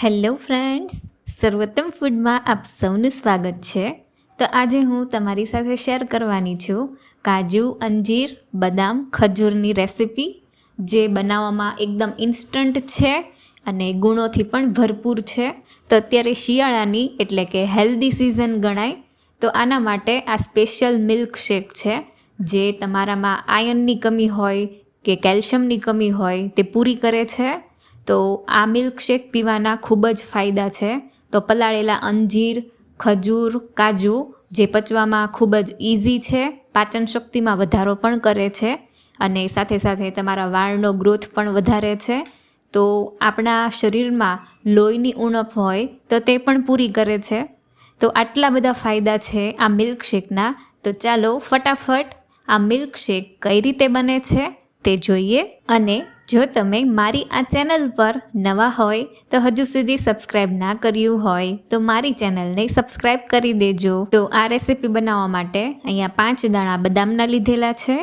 Hello friends, સર્વોત્તમ ફૂડમાં આપ સૌનું સ્વાગત છે। તો આજે હું તમારી સાથે શેર કરવાની છું કાજુ, અંજીર, બદામ, ખજૂરની રેસિપી, જે બનાવવામાં એકદમ ઇન્સ્ટન્ટ છે અને ગુણોથી પણ ભરપૂર છે। તો અત્યારે શિયાળાની એટલે કે હેલ્ધી સિઝન ગણાય, તો આના માટે આ સ્પેશિયલ મિલ્ક શેક છે, જે તમારામાં આયર્નની કમી હોય કે કેલ્શિયમની કમી હોય તે પૂરી કરે છે। તો આ મિલ્કશેક પીવાના ખૂબ જ ફાયદા છે। તો પલાળેલા અંજીર, ખજૂર, કાજુ જે પચવામાં ખૂબ જ ઇઝી છે, પાચન શક્તિમાં વધારો પણ કરે છે અને સાથે સાથે તમારા વાળનો ગ્રોથ પણ વધારે છે। તો આપણા શરીરમાં લોહીની ઉણપ હોય તો તે પણ પૂરી કરે છે। તો આટલા બધા ફાયદા છે આ મિલ્કશેકના। તો ચાલો ફટાફટ આ મિલ્કશેક કઈ રીતે બને છે તે જોઈએ। અને જો તમે મારી આ ચેનલ પર નવા હોય તો હજુ સુધી સબસ્ક્રાઈબ ના કર્યું હોય તો મારી ચેનલને સબસ્ક્રાઈબ કરી દેજો। તો આ રેસીપી બનાવવા માટે અહીંયા 5 દાણા બદામના લીધેલા છે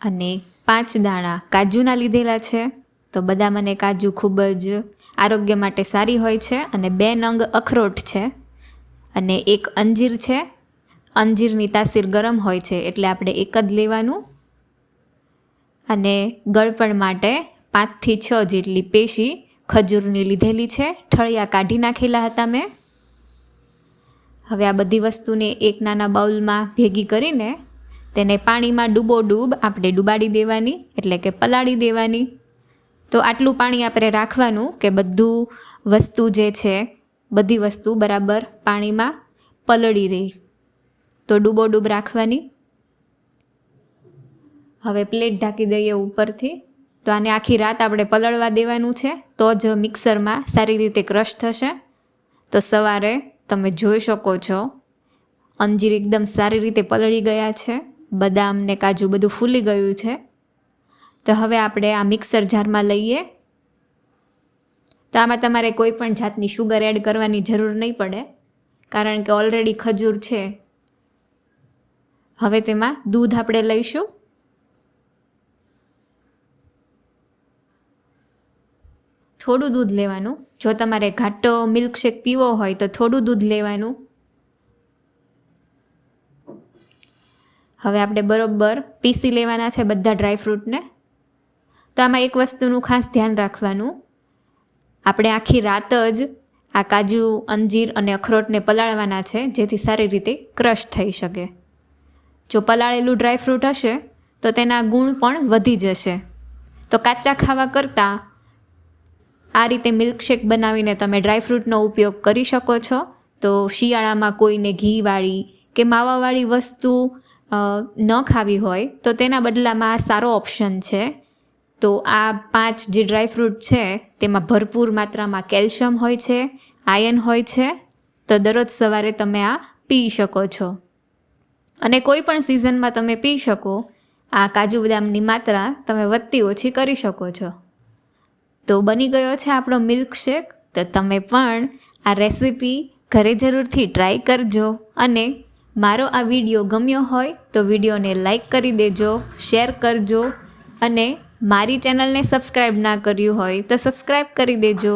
અને 5 દાણા કાજુના લીધેલા છે। તો બદામ અને કાજુ ખૂબ જ આરોગ્ય માટે સારી હોય છે। અને 2 નંગ અખરોટ છે અને 1 અંજીર છે। અંજીરની તાસીર ગરમ હોય છે એટલે આપણે એક જ લેવાનું। અને ગળપણ માટે 5 થી 6 જેટલી પેશી ખજૂરની લીધેલી છે, ઠળિયા કાઢી નાખેલા હતા મેં। હવે આ બધી વસ્તુને એક નાના બાઉલમાં ભેગી કરીને તેને પાણીમાં ડૂબોડૂબ આપણે ડુબાડી દેવાની, એટલે કે પલાળી દેવાની। તો આટલું પાણી આપણે રાખવાનું કે બધું વસ્તુ જે છે, બધી વસ્તુ બરાબર પાણીમાં પલળી રહે। તો ડૂબોડૂબ રાખવાની। હવે પ્લેટ ઢાંકી દઈએ ઉપરથી। તો આને આખી રાત આપણે પલળવા દેવાનું છે, તો જ મિક્સરમાં સારી રીતે ક્રશ થશે। તો સવારે તમે જોઈ શકો છો અંજીર એકદમ સારી રીતે પલળી ગયા છે, બદામ ને કાજુ બધું ફૂલી ગયું છે। તો હવે આપણે આ મિક્સર જારમાં લઈએ। તો આમાં તમારે કોઈ પણ જાતની શુગર એડ કરવાની જરૂર નહીં પડે, કારણ કે ઓલરેડી ખજૂર છે। હવે તેમાં દૂધ આપણે લઈશું। થોડું દૂધ લેવાનું। જો તમારે ઘાટો મિલ્કશેક પીવો હોય તો થોડું દૂધ લેવાનું। હવે આપણે બરોબર પીસી લેવાના છે બધા ડ્રાયફ્રૂટને। તો આમાં એક વસ્તુનું ખાસ ધ્યાન રાખવાનું, આપણે આખી રાત જ આ કાજુ, અંજીર અને અખરોટને પલાળવાના છે, જેથી સારી રીતે ક્રશ થઈ શકે। જો પલાળેલું ડ્રાયફ્રૂટ હશે તો તેના ગુણ પણ વધી જશે। તો કાચા ખાવા કરતાં આ રીતે મિલ્કશેક બનાવીને તમે ડ્રાયફ્રૂટનો ઉપયોગ કરી શકો છો। તો શિયાળામાં કોઈને ઘીવાળી કે માવાવાળી વસ્તુ ન ખાવી હોય તો તેના બદલામાં આ સારો ઓપ્શન છે। તો આ 5 જે ડ્રાયફ્રૂટ છે તેમાં ભરપૂર માત્રામાં કેલ્શિયમ હોય છે, આયર્ન હોય છે। તો દરરોજ સવારે તમે આ પી શકો છો અને કોઈ પણ સિઝનમાં તમે પી શકો। આ કાજુ બદામની માત્રા તમે વધતી ઓછી કરી શકો છો। તો બની ગયો છે આપણો મિલ્કશેક। તો તમે પણ આ રેસીપી ઘરે જરૂરથી ટ્રાય કરજો। અને મારો આ વિડીયો ગમ્યો હોય તો વિડીયોને લાઈક કરી દેજો, શેર કરજો અને મારી ચેનલને સબસ્ક્રાઈબ ના કર્યું હોય તો સબસ્ક્રાઈબ કરી દેજો।